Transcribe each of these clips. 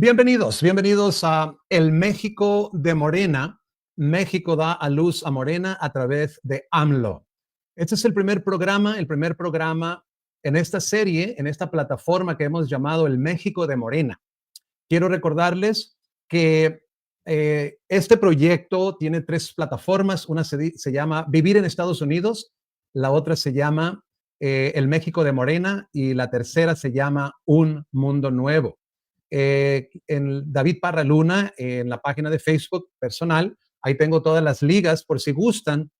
Bienvenidos a el México de Morena. México da a luz a Morena a través de AMLO. Este es el primer programa en esta serie, en esta plataforma que hemos llamado el México de Morena. Quiero recordarles que este proyecto tiene tres plataformas. Una se llama Vivir en Estados Unidos, la otra se llama El México de Morena y la tercera se llama Un Mundo Nuevo. En David Parra Luna, en la página de Facebook personal, ahí tengo todas las ligas por si gustan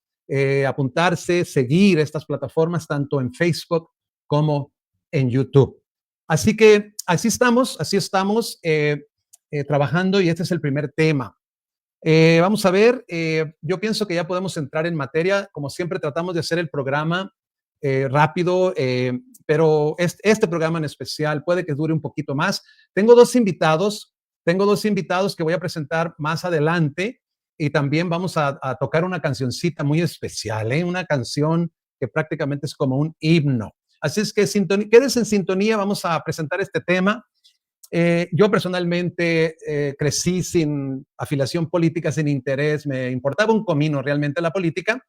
apuntarse, seguir estas plataformas tanto en Facebook como en YouTube. Así que así estamos trabajando y este es el primer tema. Vamos a ver, yo pienso que ya podemos entrar en materia. Como siempre tratamos de hacer el programa rápido, pero este programa en especial puede que dure un poquito más. Tengo dos invitados que voy a presentar más adelante y también vamos a tocar una cancioncita muy especial, una canción que prácticamente es como un himno. Así es que quédense en sintonía, vamos a presentar este tema. Yo personalmente crecí sin afiliación política, sin interés, me importaba un comino realmente la política,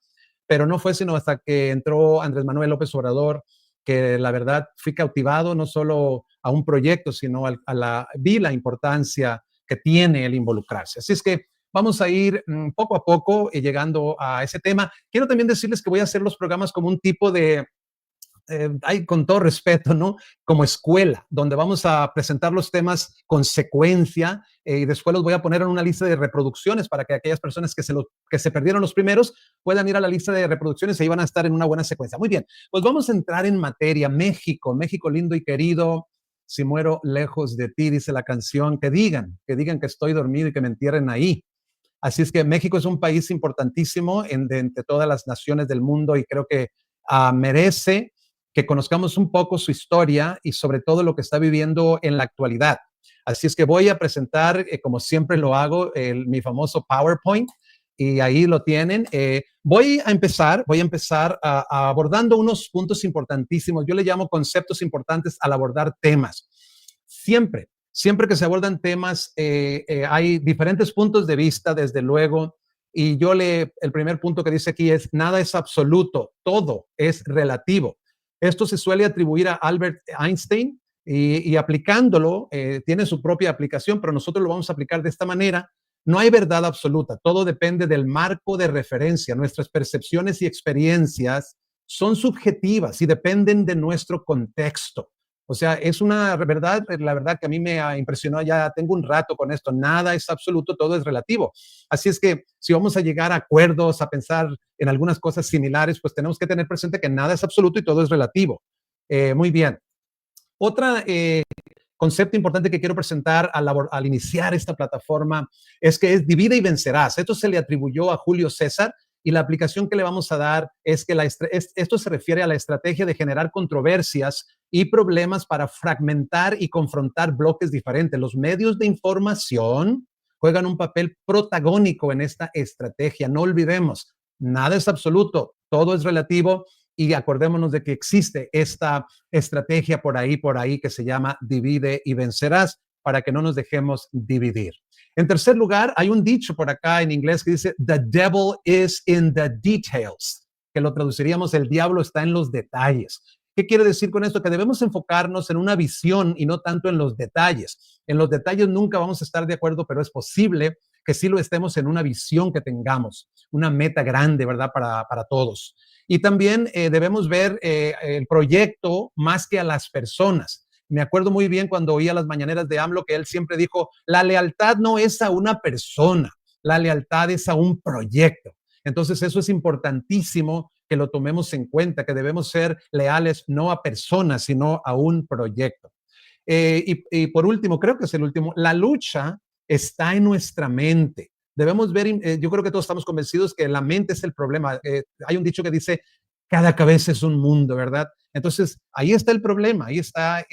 pero no fue sino hasta que entró Andrés Manuel López Obrador que la verdad fui cautivado no solo a un proyecto, sino vi la importancia que tiene el involucrarse. Así es que vamos a ir poco a poco llegando a ese tema. Quiero también decirles que voy a hacer los programas como un tipo de con todo respeto, ¿no? Como escuela, donde vamos a presentar los temas con secuencia y después los voy a poner en una lista de reproducciones para que aquellas personas que se perdieron los primeros puedan ir a la lista de reproducciones y ahí van a estar en una buena secuencia. Muy bien, pues vamos a entrar en materia. México lindo y querido, si muero lejos de ti, dice la canción, que digan que estoy dormido y que me entierren ahí. Así es que México es un país importantísimo entre todas las naciones del mundo y creo que merece que conozcamos un poco su historia y sobre todo lo que está viviendo en la actualidad. Así es que voy a presentar, como siempre lo hago, mi famoso PowerPoint y ahí lo tienen. Voy a empezar abordando unos puntos importantísimos. Yo le llamo conceptos importantes al abordar temas. Siempre que se abordan temas, hay diferentes puntos de vista, desde luego, y el primer punto que dice aquí es, nada es absoluto, todo es relativo. Esto se suele atribuir a Albert Einstein y aplicándolo, tiene su propia aplicación, pero nosotros lo vamos a aplicar de esta manera. No hay verdad absoluta, todo depende del marco de referencia. Nuestras percepciones y experiencias son subjetivas y dependen de nuestro contexto. O sea, es una verdad, la verdad que a mí me impresionó, ya tengo un rato con esto, nada es absoluto, todo es relativo. Así es que si vamos a llegar a acuerdos, a pensar en algunas cosas similares, pues tenemos que tener presente que nada es absoluto y todo es relativo. Muy bien. Otra concepto importante que quiero presentar al iniciar esta plataforma es que es divide y vencerás. Esto se le atribuyó a Julio César y la aplicación que le vamos a dar es que esto se refiere a la estrategia de generar controversias y problemas para fragmentar y confrontar bloques diferentes. Los medios de información juegan un papel protagónico en esta estrategia. No olvidemos, nada es absoluto, todo es relativo y acordémonos de que existe esta estrategia por ahí que se llama divide y vencerás para que no nos dejemos dividir. En tercer lugar, hay un dicho por acá en inglés que dice, the devil is in the details, que lo traduciríamos, el diablo está en los detalles. ¿Qué quiere decir con esto? Que debemos enfocarnos en una visión y no tanto en los detalles. En los detalles nunca vamos a estar de acuerdo, pero es posible que sí lo estemos en una visión que tengamos, una meta grande, ¿verdad? Para todos. Y también debemos ver el proyecto más que a las personas. Me acuerdo muy bien cuando oía las mañaneras de AMLO que él siempre dijo, la lealtad no es a una persona, la lealtad es a un proyecto. Entonces eso es importantísimo que lo tomemos en cuenta, que debemos ser leales no a personas, sino a un proyecto. Y por último, creo que es el último, la lucha está en nuestra mente. Debemos ver, yo creo que todos estamos convencidos que la mente es el problema. Hay un dicho que dice, cada cabeza es un mundo, ¿verdad? Entonces, ahí está el problema, ahí está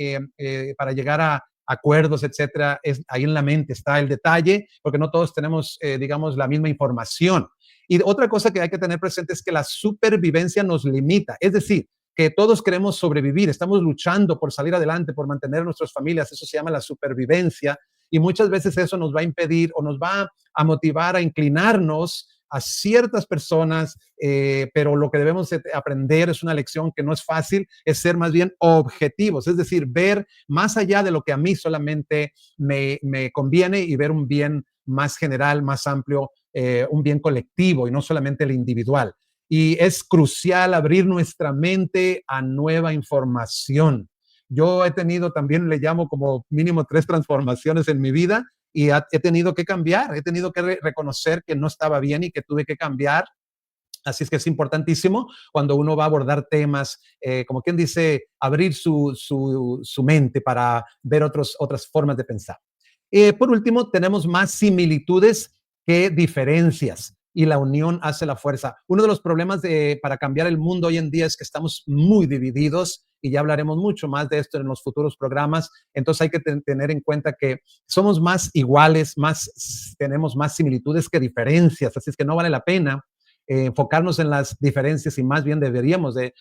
para llegar a acuerdos, etcétera, ahí en la mente está el detalle, porque no todos tenemos, digamos, la misma información. Y otra cosa que hay que tener presente es que la supervivencia nos limita, es decir, que todos queremos sobrevivir, estamos luchando por salir adelante, por mantener nuestras familias, eso se llama la supervivencia, y muchas veces eso nos va a impedir o nos va a motivar a inclinarnos a ciertas personas, pero lo que debemos aprender es una lección que no es fácil, es ser más bien objetivos, es decir, ver más allá de lo que a mí solamente me conviene y ver un bien más general, más amplio, un bien colectivo y no solamente el individual. Y es crucial abrir nuestra mente a nueva información. Yo he tenido también, le llamo como mínimo 3 transformaciones en mi vida y he tenido que cambiar, he tenido que reconocer que no estaba bien y que tuve que cambiar. Así es que es importantísimo cuando uno va a abordar temas, como quien dice, abrir su mente para ver otras formas de pensar. Por último, tenemos más similitudes que diferencias y la unión hace la fuerza. Uno de los problemas para cambiar el mundo hoy en día es que estamos muy divididos y ya hablaremos mucho más de esto en los futuros programas. Entonces hay que tener en cuenta que somos más iguales, tenemos más similitudes que diferencias, así es que no vale la pena enfocarnos en las diferencias y más bien deberíamos de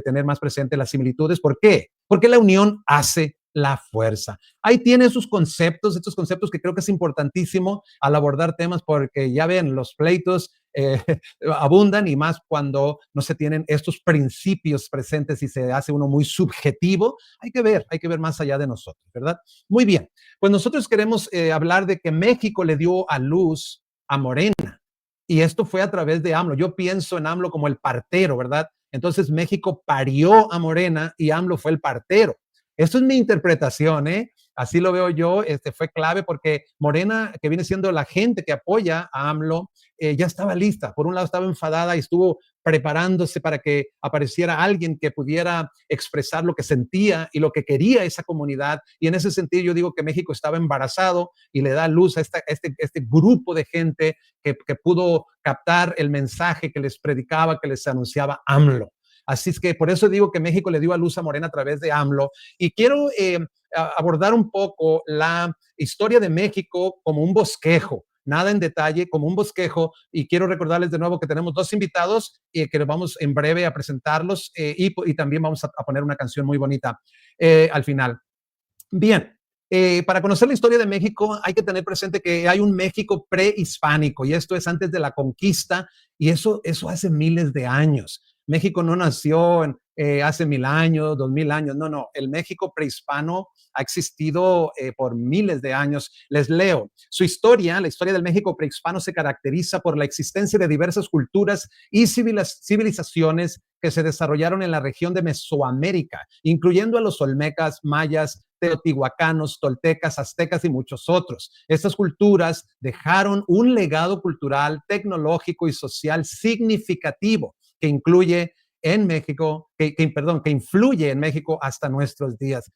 tener más presente las similitudes. ¿Por qué? Porque la unión hace la fuerza. Ahí tiene sus conceptos, estos conceptos que creo que es importantísimo al abordar temas porque ya ven, los pleitos abundan y más cuando no se tienen estos principios presentes y se hace uno muy subjetivo. Hay que ver más allá de nosotros, ¿verdad? Muy bien, pues nosotros queremos hablar de que México le dio a luz a Morena y esto fue a través de AMLO. Yo pienso en AMLO como el partero, ¿verdad? Entonces México parió a Morena y AMLO fue el partero. Esto es mi interpretación, ¿eh? Así lo veo yo, fue clave porque Morena, que viene siendo la gente que apoya a AMLO, ya estaba lista. Por un lado estaba enfadada y estuvo preparándose para que apareciera alguien que pudiera expresar lo que sentía y lo que quería esa comunidad. Y en ese sentido yo digo que México estaba embarazado y le da luz a este grupo de gente que pudo captar el mensaje que les predicaba, que les anunciaba AMLO. Así es que por eso digo que México le dio a luz a Morena a través de AMLO. Y quiero abordar un poco la historia de México como un bosquejo, nada en detalle, como un bosquejo. Y quiero recordarles de nuevo que tenemos 2 invitados y que vamos en breve a presentarlos y también vamos a poner una canción muy bonita al final. Bien, para conocer la historia de México hay que tener presente que hay un México prehispánico y esto es antes de la conquista y eso hace miles de años. México no nació hace 1000 años, 2000 años, no, el México prehispano ha existido por miles de años. Les leo, su historia, la historia del México prehispano se caracteriza por la existencia de diversas culturas y civilizaciones que se desarrollaron en la región de Mesoamérica, incluyendo a los olmecas, mayas, teotihuacanos, toltecas, aztecas y muchos otros. Estas culturas dejaron un legado cultural, tecnológico y social significativo que incluye en México, que influye en México hasta nuestros días.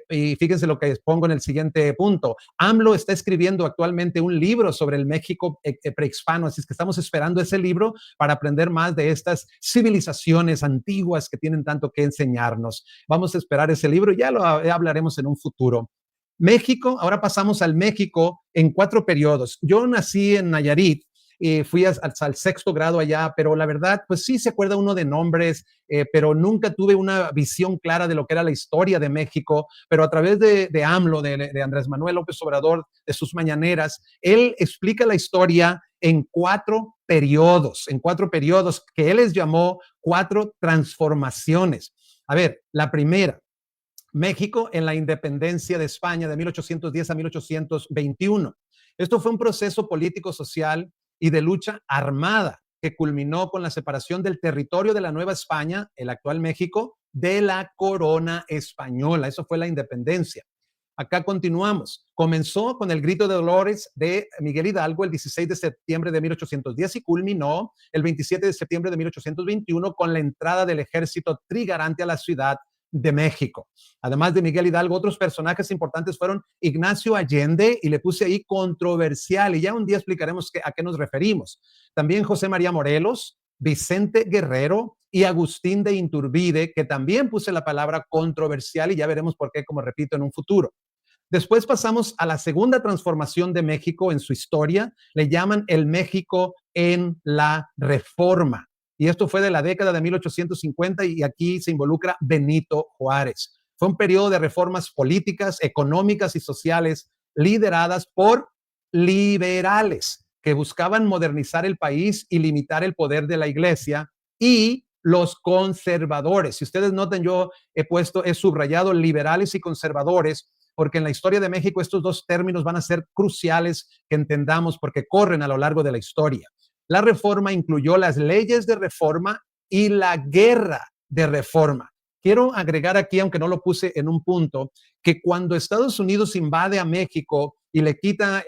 Y fíjense lo que pongo en el siguiente punto. AMLO está escribiendo actualmente un libro sobre el México prehispano, así es que estamos esperando ese libro para aprender más de estas civilizaciones antiguas que tienen tanto que enseñarnos. Vamos a esperar ese libro y ya lo hablaremos en un futuro. México, ahora pasamos al México en 4 periodos. Yo nací en Nayarit, fui al 6º grado allá, pero la verdad, pues sí se acuerda uno de nombres, pero nunca tuve una visión clara de lo que era la historia de México, pero a través de AMLO, de Andrés Manuel López Obrador, de sus mañaneras, él explica la historia en 4 periodos que él les llamó 4 transformaciones. A ver, la primera, México en la independencia de España de 1810 a 1821. Esto fue un proceso político-social y de lucha armada que culminó con la separación del territorio de la Nueva España, el actual México, de la corona española. Eso fue la independencia. Acá continuamos. Comenzó con el grito de Dolores de Miguel Hidalgo el 16 de septiembre de 1810 y culminó el 27 de septiembre de 1821 con la entrada del ejército trigarante a la ciudad de México. Además de Miguel Hidalgo, otros personajes importantes fueron Ignacio Allende, y le puse ahí controversial, y ya un día explicaremos a qué nos referimos. También José María Morelos, Vicente Guerrero y Agustín de Iturbide, que también puse la palabra controversial y ya veremos por qué, como repito, en un futuro. Después pasamos a la segunda transformación de México en su historia, le llaman el México en la Reforma. Y esto fue de la década de 1850 y aquí se involucra Benito Juárez. Fue un periodo de reformas políticas, económicas y sociales lideradas por liberales que buscaban modernizar el país y limitar el poder de la iglesia, y los conservadores. Si ustedes notan, yo he subrayado liberales y conservadores, porque en la historia de México estos dos términos van a ser cruciales que entendamos porque corren a lo largo de la historia. La reforma incluyó las leyes de reforma y la guerra de reforma. Quiero agregar aquí, aunque no lo puse en un punto, que cuando Estados Unidos invade a México y le quita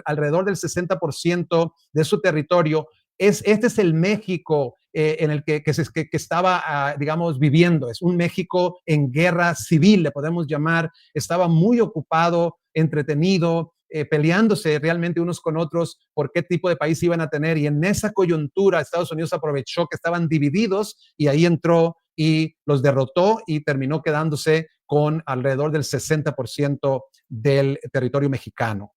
alrededor del 60% de su territorio, este es el México en el que estaba, digamos, viviendo. Es un México en guerra civil, le podemos llamar. Estaba muy ocupado, entretenido, peleándose realmente unos con otros por qué tipo de país iban a tener. Y en esa coyuntura Estados Unidos aprovechó que estaban divididos y ahí entró y los derrotó y terminó quedándose con alrededor del 60% del territorio mexicano.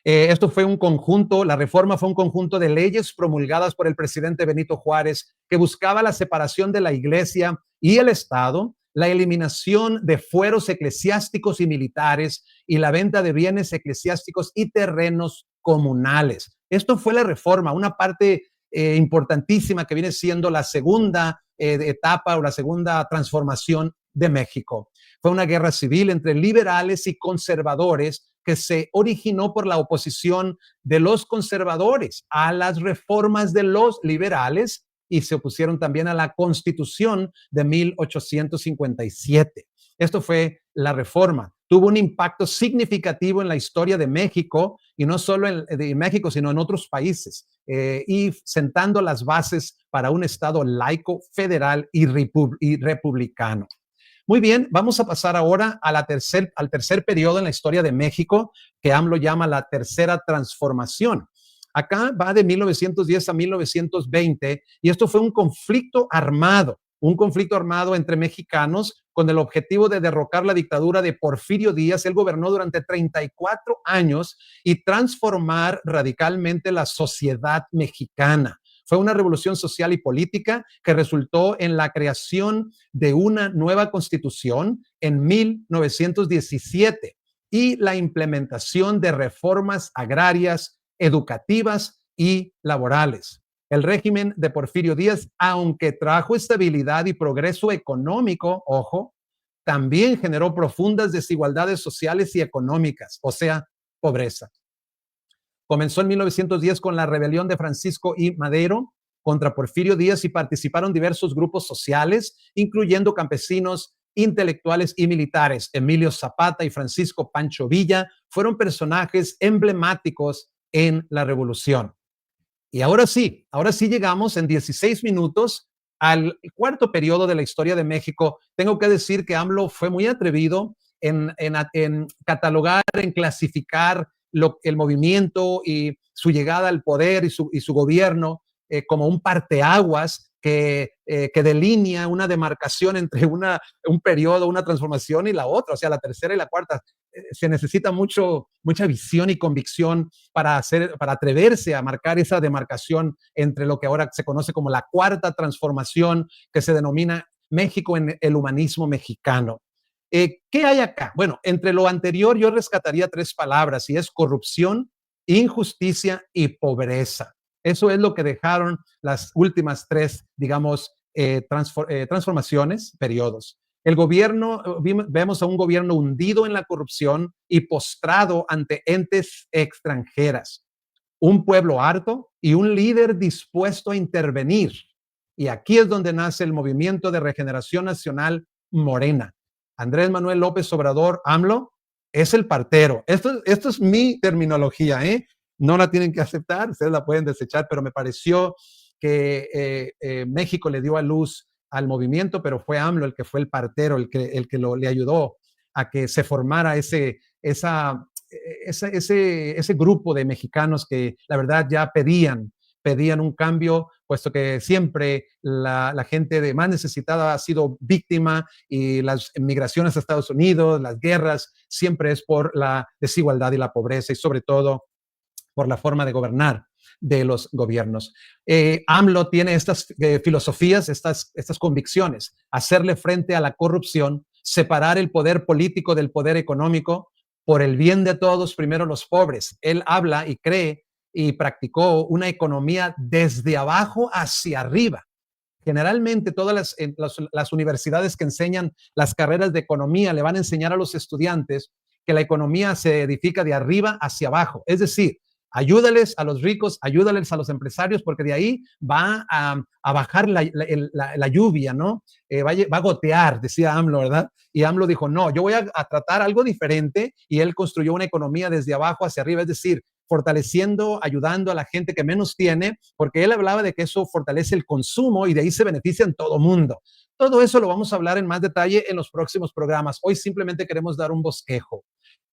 Esto fue un conjunto, la reforma fue un conjunto de leyes promulgadas por el presidente Benito Juárez que buscaba la separación de la iglesia y el Estado, la eliminación de fueros eclesiásticos y militares y la venta de bienes eclesiásticos y terrenos comunales. Esto fue la reforma, una parte importantísima que viene siendo la segunda etapa o la segunda transformación de México. Fue una guerra civil entre liberales y conservadores que se originó por la oposición de los conservadores a las reformas de los liberales y se opusieron también a la Constitución de 1857. Esto fue la reforma. Tuvo un impacto significativo en la historia de México, y no solo en México, sino en otros países, y sentando las bases para un Estado laico, federal y republicano. Muy bien, vamos a pasar ahora a al tercer periodo en la historia de México, que AMLO llama la tercera transformación. Acá va de 1910 a 1920, y esto fue un conflicto armado entre mexicanos con el objetivo de derrocar la dictadura de Porfirio Díaz. Él gobernó durante 34 años y transformar radicalmente la sociedad mexicana. Fue una revolución social y política que resultó en la creación de una nueva constitución en 1917 y la implementación de reformas agrarias, educativas y laborales. El régimen de Porfirio Díaz, aunque trajo estabilidad y progreso económico, ojo, también generó profundas desigualdades sociales y económicas, o sea, pobreza. Comenzó en 1910 con la rebelión de Francisco I. Madero contra Porfirio Díaz y participaron diversos grupos sociales, incluyendo campesinos, intelectuales y militares. Emilio Zapata y Francisco Pancho Villa fueron personajes emblemáticos en la revolución. Y ahora sí llegamos en 16 minutos al cuarto periodo de la historia de México. Tengo que decir que AMLO fue muy atrevido en catalogar, en clasificar el movimiento y su llegada al poder y su gobierno como un parteaguas que delinea una demarcación entre un periodo, una transformación y la otra, o sea, la tercera y la cuarta. Se necesita mucha visión y convicción para atreverse a marcar esa demarcación entre lo que ahora se conoce como la cuarta transformación, que se denomina México en el humanismo mexicano. ¿Qué hay acá? Bueno, entre lo anterior yo rescataría tres palabras, y es corrupción, injusticia y pobreza. Eso es lo que dejaron las últimas tres, digamos, transformaciones, periodos. El gobierno, vemos a un gobierno hundido en la corrupción y postrado ante entes extranjeras. Un pueblo harto y un líder dispuesto a intervenir. Y aquí es donde nace el Movimiento de Regeneración Nacional, Morena. Andrés Manuel López Obrador, AMLO, es el partero. Esto es mi terminología, ¿eh? No la tienen que aceptar, ustedes la pueden desechar, pero me pareció que México le dio a luz al movimiento, pero fue AMLO el que fue el partero, el que le ayudó a que se formara ese grupo de mexicanos que la verdad ya pedían un cambio, puesto que siempre la gente más necesitada ha sido víctima, y las migraciones a Estados Unidos, las guerras, siempre es por la desigualdad y la pobreza, y sobre todo por la forma de gobernar de los gobiernos. AMLO tiene estas filosofías, estas convicciones: hacerle frente a la corrupción, separar el poder político del poder económico, por el bien de todos, primero los pobres. Él habla y cree y practicó una economía desde abajo hacia arriba. Generalmente todas las universidades que enseñan las carreras de economía le van a enseñar a los estudiantes que la economía se edifica de arriba hacia abajo. Es decir, ayúdales a los ricos, ayúdales a los empresarios, porque de ahí va a bajar la lluvia, ¿no? Va a gotear, decía AMLO, ¿verdad? Y AMLO dijo, no, yo voy a tratar algo diferente, y él construyó una economía desde abajo hacia arriba, es decir, fortaleciendo, ayudando a la gente que menos tiene, porque él hablaba de que eso fortalece el consumo y de ahí se benefician todo mundo. Todo eso lo vamos a hablar en más detalle en los próximos programas. Hoy simplemente queremos dar un bosquejo.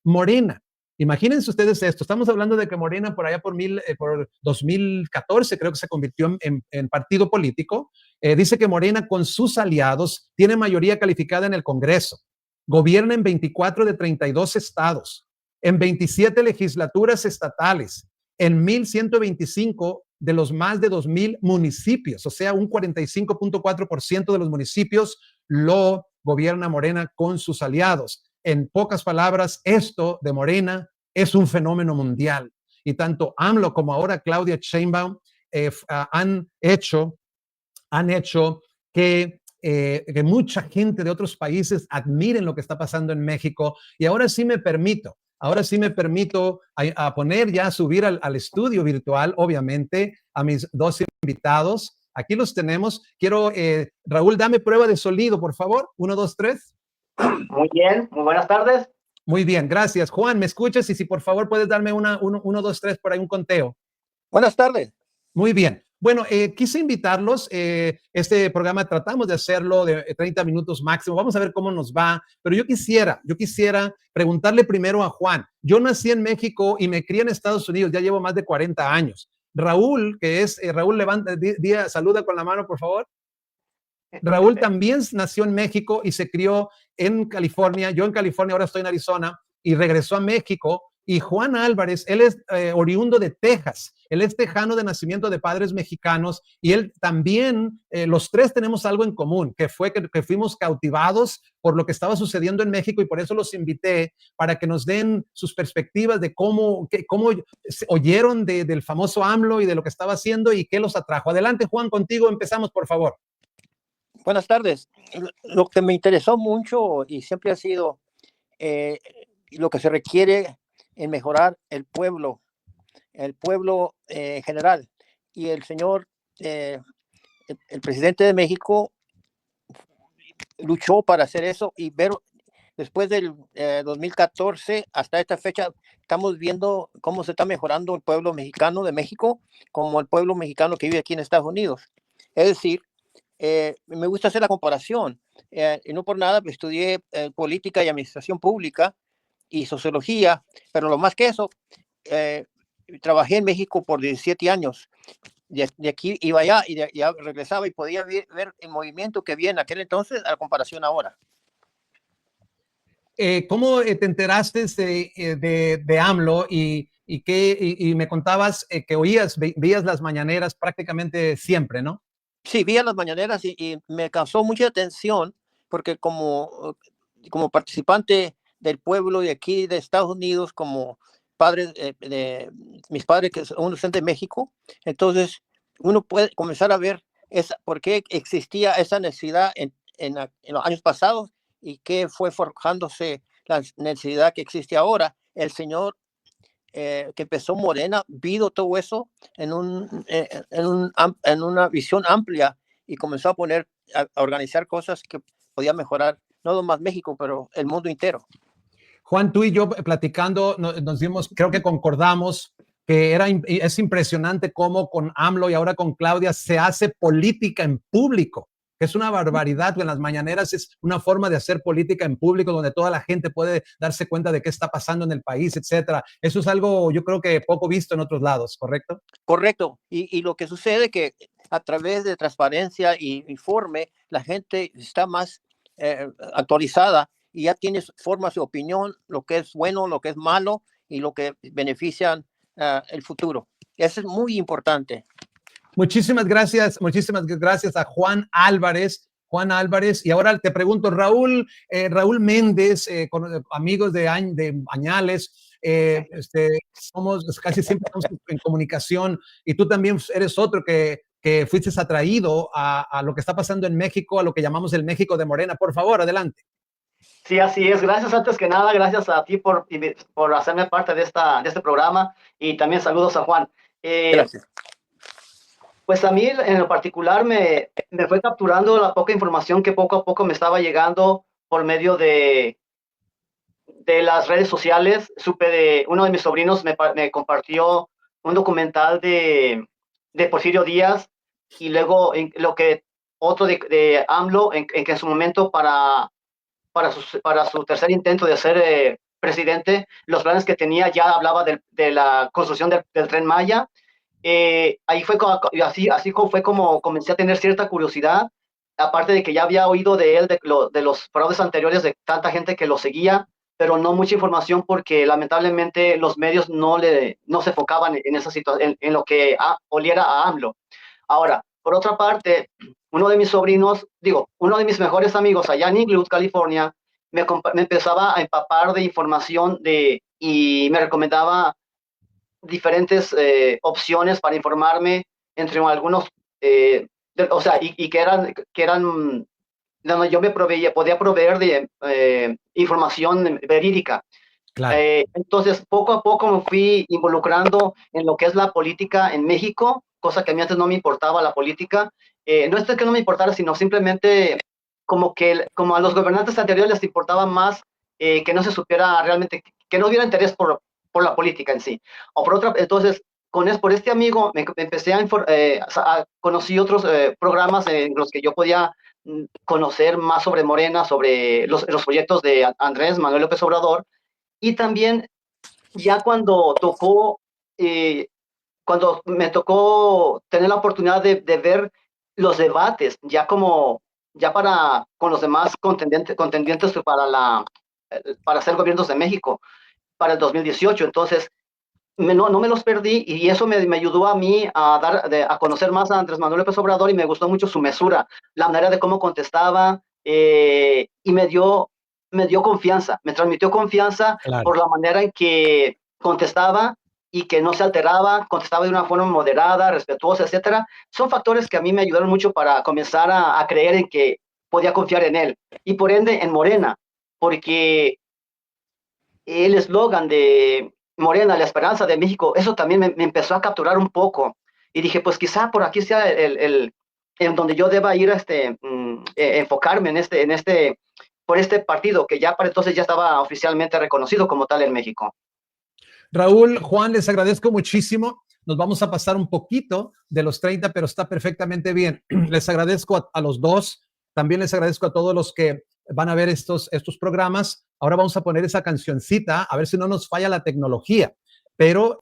Morena. Imagínense ustedes esto, estamos hablando de que Morena por allá por 2014 creo que se convirtió en partido político. Dice que Morena con sus aliados tiene mayoría calificada en el Congreso, gobierna en 24 de 32 estados, en 27 legislaturas estatales, en 1,125 de los más de 2,000 municipios, o sea, un 45.4% de los municipios lo gobierna Morena con sus aliados. En pocas palabras, esto de Morena es un fenómeno mundial. Y tanto AMLO como ahora Claudia Sheinbaum han hecho que mucha gente de otros países admiren lo que está pasando en México. Y ahora sí me permito a poner ya, a subir al estudio virtual, obviamente, a mis dos invitados. Aquí los tenemos. Quiero, Raúl, dame prueba de sonido, por favor. 1, 2, 3. Muy bien, muy buenas tardes. Muy bien, gracias. Juan, ¿me escuchas? Y si por favor puedes darme 1, 2, 3 por ahí, un conteo. Buenas tardes. Muy bien. Bueno, quise invitarlos. Este programa tratamos de hacerlo de 30 minutos máximo. Vamos a ver cómo nos va. Pero yo quisiera preguntarle primero a Juan. Yo nací en México y me crié en Estados Unidos. Ya llevo más de 40 años. Raúl, Raúl, levanta, saluda con la mano, por favor. Raúl también nació en México y se crió en California. Yo en California, ahora estoy en Arizona, y regresó a México. Y Juan Álvarez, él es oriundo de Texas. Él es tejano de nacimiento, de padres mexicanos, y él también, los tres tenemos algo en común, que fue que fuimos cautivados por lo que estaba sucediendo en México, y por eso los invité para que nos den sus perspectivas de cómo oyeron del famoso AMLO y de lo que estaba haciendo y qué los atrajo. Adelante, Juan, contigo empezamos, por favor. Buenas tardes. Lo que me interesó mucho y siempre ha sido lo que se requiere en mejorar el pueblo en general. Y el señor, el presidente de México luchó para hacer eso, y ver después del 2014 hasta esta fecha, estamos viendo cómo se está mejorando el pueblo mexicano de México como el pueblo mexicano que vive aquí en Estados Unidos. Es decir, me gusta hacer la comparación, y no por nada estudié política y administración pública y sociología, pero lo más que eso, trabajé en México por 17 años. De aquí iba allá y ya regresaba y podía ver el movimiento que había en aquel entonces a la comparación ahora. ¿Cómo te enteraste de AMLO y me contabas que veías las mañaneras prácticamente siempre, ¿no? Sí, vi a las mañaneras y me causó mucha atención porque como participante del pueblo de aquí de Estados Unidos, como padre de mis padres que uno son de México, entonces uno puede comenzar a ver por qué existía esa necesidad en los años pasados y qué fue forjándose la necesidad que existe ahora. El señor que empezó Morena, vio todo eso en una visión amplia y comenzó a organizar cosas que podían mejorar no nomás México, pero el mundo entero. Juan, tú y yo platicando nos dimos, creo que concordamos que es impresionante cómo con AMLO y ahora con Claudia se hace política en público, que es una barbaridad. En las mañaneras es una forma de hacer política en público donde toda la gente puede darse cuenta de qué está pasando en el país, etcétera. Eso es algo, yo creo que poco visto en otros lados, ¿correcto? Correcto. Y lo que sucede es que a través de transparencia y informe, la gente está más actualizada y ya tiene forma su opinión, lo que es bueno, lo que es malo y lo que benefician el futuro. Eso es muy importante. Muchísimas gracias a Juan Álvarez. Juan Álvarez. Y ahora te pregunto, Raúl Méndez, amigos de añales, somos casi siempre estamos en comunicación, y tú también eres otro que fuiste atraído a lo que está pasando en México, a lo que llamamos el México de Morena. Por favor, adelante. Sí, así es. Gracias antes que nada, gracias a ti por hacerme parte de este programa, y también saludos a Juan. Gracias. Pues a mí en lo particular me fue capturando la poca información que poco a poco me estaba llegando por medio de las redes sociales. Supe de uno de mis sobrinos me compartió un documental de Porfirio Díaz, y luego lo que otro de AMLO, en que en su momento para su tercer intento de ser presidente, los planes que tenía, ya hablaba de la construcción del Tren Maya. Ahí fue así fue como comencé a tener cierta curiosidad, aparte de que ya había oído de él, de los fraudes anteriores, de tanta gente que lo seguía, pero no mucha información, porque lamentablemente los medios no se enfocaban en esa situación, en lo que oliera a AMLO. Ahora, por otra parte, uno de mis sobrinos, uno de mis mejores amigos allá en Inglewood, California, me empezaba a empapar de información y me recomendaba diferentes opciones para informarme, entre algunos, y que eran donde yo podía proveer de información verídica. Claro. Entonces, poco a poco me fui involucrando en lo que es la política en México, cosa que a mí antes no me importaba la política. No es que no me importara, sino simplemente como a los gobernantes anteriores les importaba más que no se supiera realmente, que no hubiera interés por la política en sí. Entonces, por este amigo me empecé conocí otros programas en los que yo podía conocer más sobre Morena, sobre los proyectos de Andrés Manuel López Obrador. Y también, ya cuando me tocó tener la oportunidad de ver los debates, con los demás contendientes para ser gobiernos de México para el 2018. Entonces, no me los perdí, y eso me ayudó a mí a conocer más a Andrés Manuel López Obrador, y me gustó mucho su mesura, la manera de cómo contestaba, y me dio confianza, me transmitió confianza. Claro. Por la manera en que contestaba y que no se alteraba, contestaba de una forma moderada, respetuosa, etcétera. Son factores que a mí me ayudaron mucho para comenzar a creer en que podía confiar en él, y por ende en Morena, porque el eslogan de Morena, la esperanza de México, eso también me empezó a capturar un poco, y dije, pues quizá por aquí sea en donde yo deba ir a enfocarme por este partido, que ya para entonces ya estaba oficialmente reconocido como tal en México. Raúl, Juan, les agradezco muchísimo. Nos vamos a pasar un poquito de los 30, pero está perfectamente bien. Les agradezco a los dos. También les agradezco a todos los que van a ver estos programas. Ahora vamos a poner esa cancioncita, a ver si no nos falla la tecnología. Pero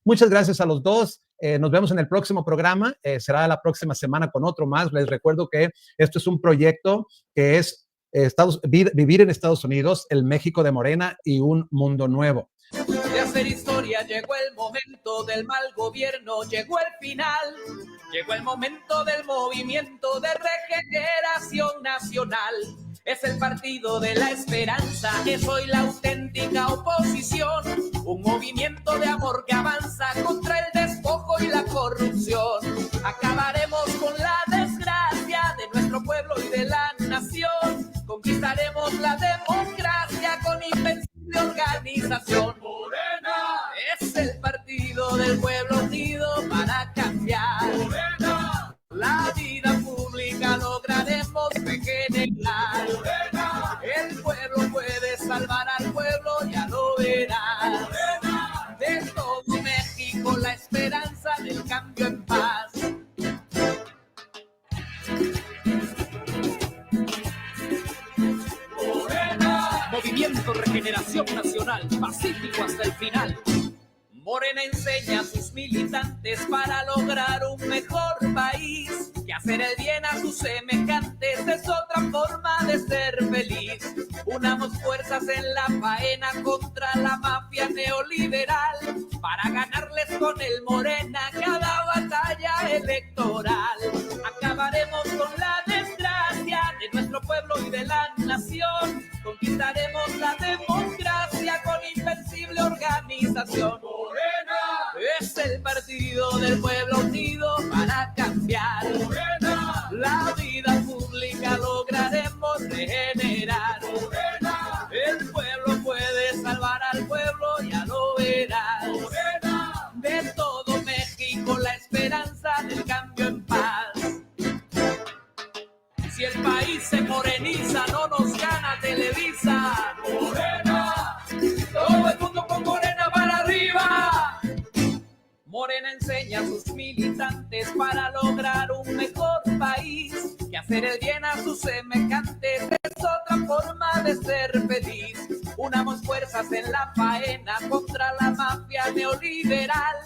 muchas gracias a los dos. Nos vemos en el próximo programa. Será la próxima semana con otro más. Les recuerdo que esto es un proyecto que es vivir en Estados Unidos, el México de Morena y un mundo nuevo. De hacer historia llegó el momento del mal gobierno, llegó el final, llegó el momento del movimiento de regeneración nacional. Es el partido de la esperanza, es hoy la auténtica oposición, un movimiento de amor que avanza contra el despojo y la corrupción. Acabaremos con la desgracia de nuestro pueblo y de la nación, conquistaremos la democracia con invencible organización. Morena es el partido del pueblo unido para cambiar. Morena, la vida pública lograremos regenerar. Morena, el pueblo puede salvar al pueblo, ya lo verás. Morena, de todo México la esperanza del cambio en paz. Movimiento Regeneración Nacional, pacífico hasta el final. Morena enseña a sus militantes para lograr un mejor país, que hacer el bien a sus semejantes es otra forma de ser feliz. Unamos fuerzas en la faena contra la mafia neoliberal, para ganarles con el Morena cada batalla electoral. Acabaremos con la desgracia nación. Conquistaremos la democracia con invencible organización. Morena es el partido del pueblo unido para cambiar. Morena, la vida pública lograremos regenerar. Morena, el pueblo puede salvar al pueblo, ya lo verás. Morena, de todo México la esperanza del cambio en paz. Si el país se moreniza, no nos gana Televisa. Morena, todo el mundo con Morena para arriba. Morena enseña a sus militantes para lograr un mejor país, que hacer el bien a sus semejantes es otra forma de ser feliz. Unamos fuerzas en la faena contra la mafia neoliberal,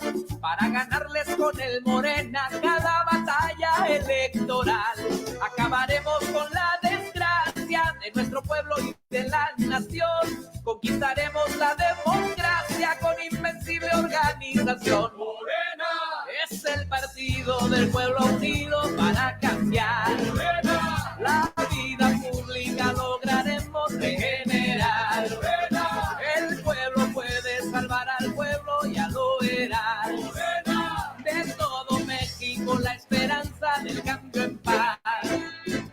para ganarles con el Morena cada batalla electoral. Acabaremos con la desgracia de nuestro pueblo y de la nación. Conquistaremos la democracia con invencible organización. Morena es el partido del pueblo unido para cambiar. Morena, la vida pública lograremos regenerar. Morena, el pueblo puede salvar al pueblo, ya lo verás. Morena, de todo México la esperanza del cambio en paz.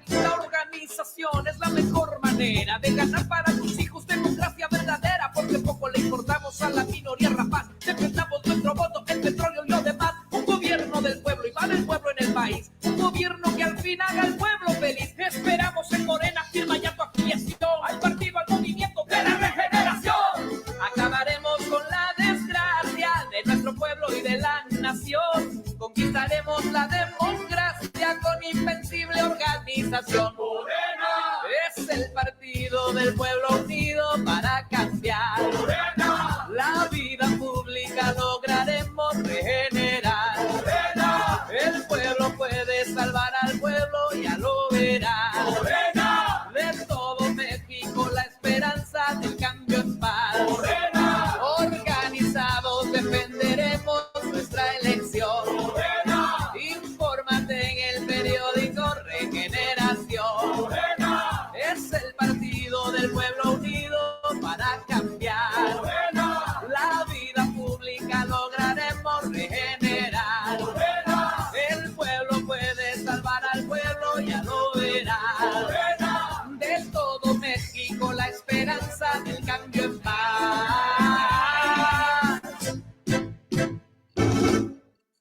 La organización es la mejor manera de ganar para tus hijos democracia verdadera, porque poco le importamos a la minoría rapaz. Defendamos nuestro voto, el petróleo y lo demás. Un gobierno del pueblo y para el pueblo en el país. Un gobierno que al fin haga al pueblo feliz. Esperamos en Morena, firma ya tu afiliación al partido, al movimiento de la regeneración. Acabaremos con la desgracia de nuestro pueblo y de la nación. Conquistaremos la democracia con invencible organización. Morena es el partido del pueblo unido para cambiar. Morena, la vida pública lograremos regenerar. Morena, el pueblo puede salvar al pueblo, ya lo verás. Morena, de todo México la esperanza del cambio en paz. Morena, organizados defenderemos nuestra elección. Morena, infórmate en el periódico Regeneración. Morena, es el partido del pueblo unido para cambiar. Morena, la vida pública lograremos regenerar. Morena, el pueblo puede salvar al pueblo, ya lo